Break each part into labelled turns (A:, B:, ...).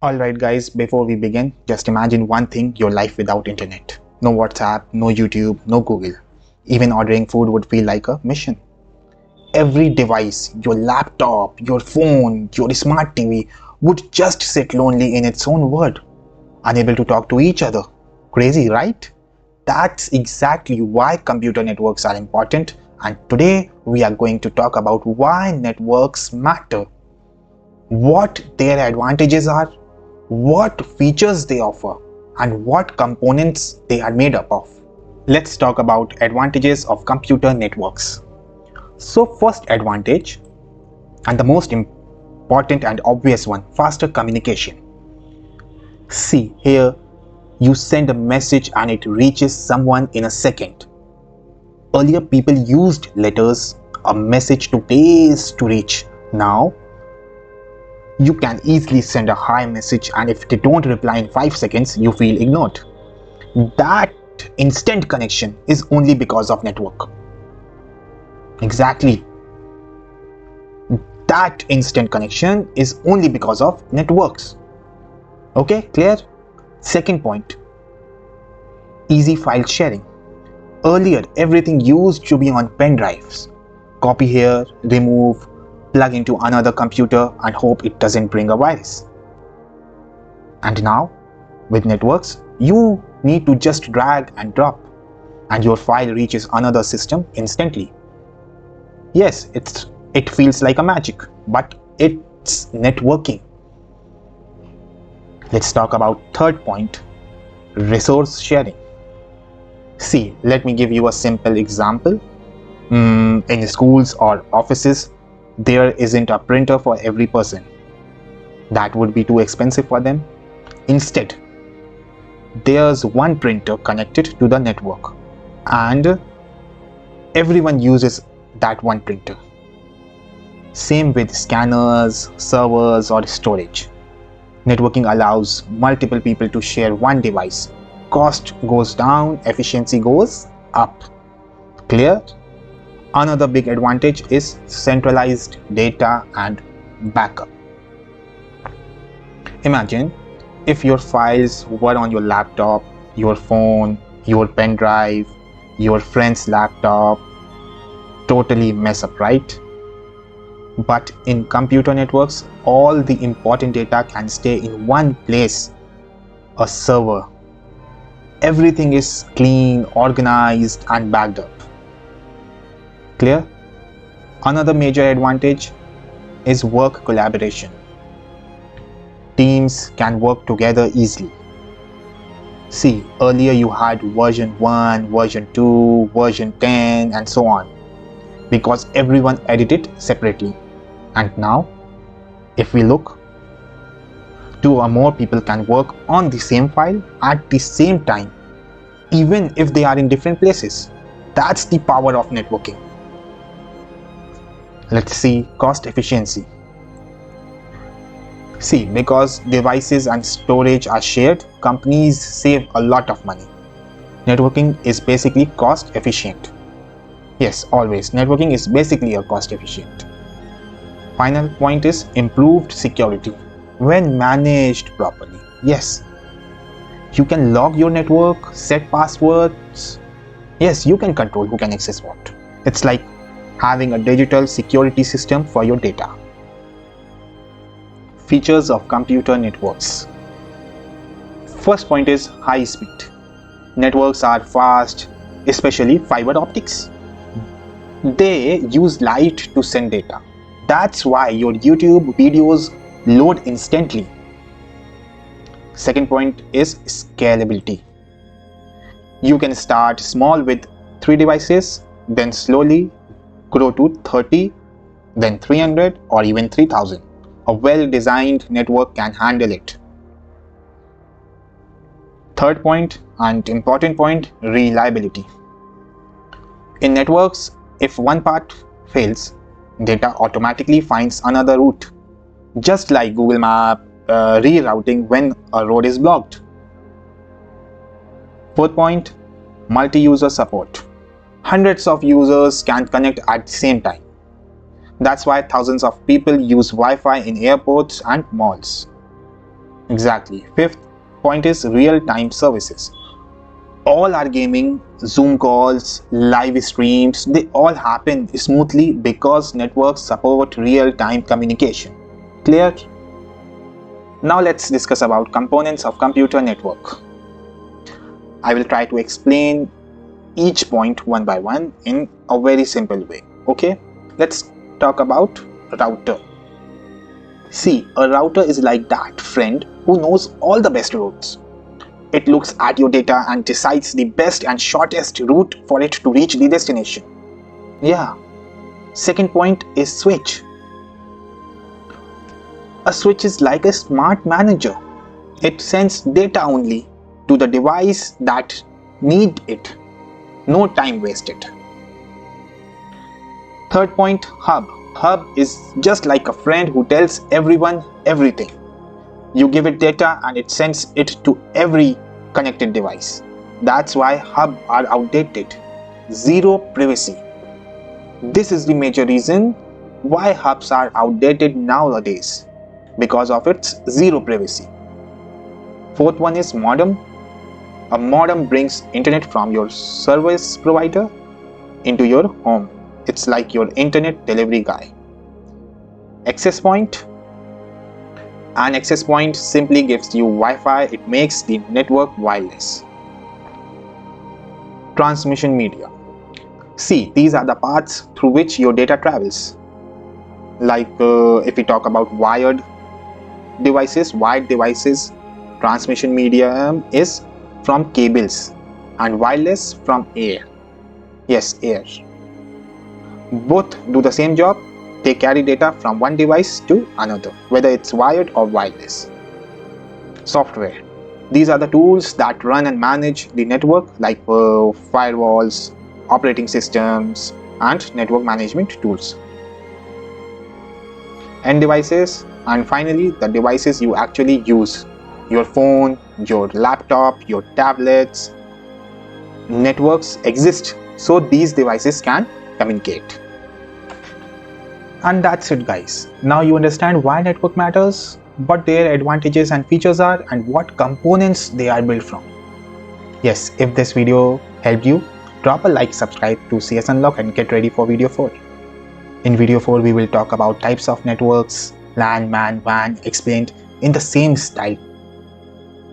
A: Alright guys, before we begin, just imagine one thing, your life without internet. No WhatsApp, no YouTube, no Google. Even ordering food would feel like a mission. Every device, your laptop, your phone, your smart TV would just sit lonely in its own world, unable to talk to each other. Crazy, right? That's exactly why computer networks are important, and today we are going to talk about why networks matter, what their advantages are, what features they offer, and what components they are made up of. Let's talk about advantages of computer networks. So first advantage, and the most important and obvious one, faster communication. See here, you send a message and it reaches someone in a second. Earlier people used letters, a message to days to reach. Now you can easily send a hi message, and if they don't reply in 5 seconds, you feel ignored. That instant connection is only because of network. Exactly. That instant connection is only because of networks. Okay, clear? Second point, easy file sharing. Earlier, everything used to be on pen drives. Copy here, remove, plug into another computer and hope it doesn't bring a virus. And now, with networks, you need to just drag and drop, and your file reaches another system instantly. Yes, it feels like a magic, but it's networking. Let's talk about third point, resource sharing. See, let me give you a simple example. In schools or offices, there isn't a printer for every person. That would be too expensive for them. Instead, there's one printer connected to the network, and everyone uses that one printer. Same with scanners, servers, or storage. Networking allows multiple people to share one device. Cost goes down, efficiency goes up. Clear? Another big advantage is centralized data and backup. Imagine if your files were on your laptop, your phone, your pen drive, your friend's laptop. Totally mess up, right? But in computer networks, all the important data can stay in one place, a server. Everything is clean, organized, and backed up. Clear? Another major advantage is work collaboration. Teams can work together easily. See, earlier you had version 1, version 2, version 10, and so on, because everyone edited separately. And now, if we look, 2 or more people can work on the same file at the same time, even if they are in different places. That's the power of networking. Let's see cost efficiency. See, because devices and storage are shared, companies save a lot of money. Networking is basically cost efficient. Yes, always. Networking is basically a cost efficient. Final point is improved security when managed properly. Yes, you can log your network, set passwords. Yes, you can control who can access what. It's like having a digital security system for your data. Features of computer networks. First point is high speed. Networks are fast, especially fiber optics. They use light to send data. That's why your YouTube videos load instantly. Second point is scalability. You can start small with 3 devices, then slowly grow to 30, then 300, or even 3000. A well-designed network can handle it. Third point and important point, reliability. In networks, if one part fails, data automatically finds another route, just like Google Map rerouting when a road is blocked. Fourth point, multi-user support. Hundreds of users can connect at the same time. That's why thousands of people use Wi-Fi in airports and malls. Exactly. Fifth point is real-time services. All our gaming, Zoom calls, live streams, they all happen smoothly because networks support real-time communication. Clear? Now let's discuss about components of computer network. I will try to explain each point one by one in a very simple way. Okay? Let's talk about router. See, a router is like that friend who knows all the best routes. It looks at your data and decides the best and shortest route for it to reach the destination. Yeah. Second point is switch. A switch is like a smart manager. It sends data only to the device that need it. No time wasted. Third point, hub. Hub is just like a friend who tells everyone everything. You give it data and it sends it to every connected device. That's why hubs are outdated. Zero privacy. This is the major reason why hubs are outdated nowadays, because of its zero privacy. Fourth one is modem. A modem brings internet from your service provider into your home. It's like your internet delivery guy. Access point. An access point simply gives you Wi-Fi. It makes the network wireless. Transmission media. See, these are the paths through which your data travels. Like if we talk about wired devices, transmission medium is from cables, and wireless from air. Yes, air. Both do the same job. They carry data from one device to another, whether it's wired or wireless. Software. These are the tools that run and manage the network, like firewalls, operating systems, and network management tools. End devices, and finally the devices you actually use. Your phone, your laptop, your tablets. Networks exist so these devices can communicate. And that's it, guys. Now you understand why network matters, what their advantages and features are, and what components they are built from. Yes, if this video helped you, drop a like, subscribe to CS Unlock, and get ready for video 4. In video 4, we will talk about types of networks, LAN, MAN, WAN, explained in the same style.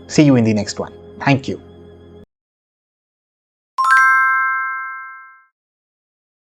A: See you in the next one. Thank you.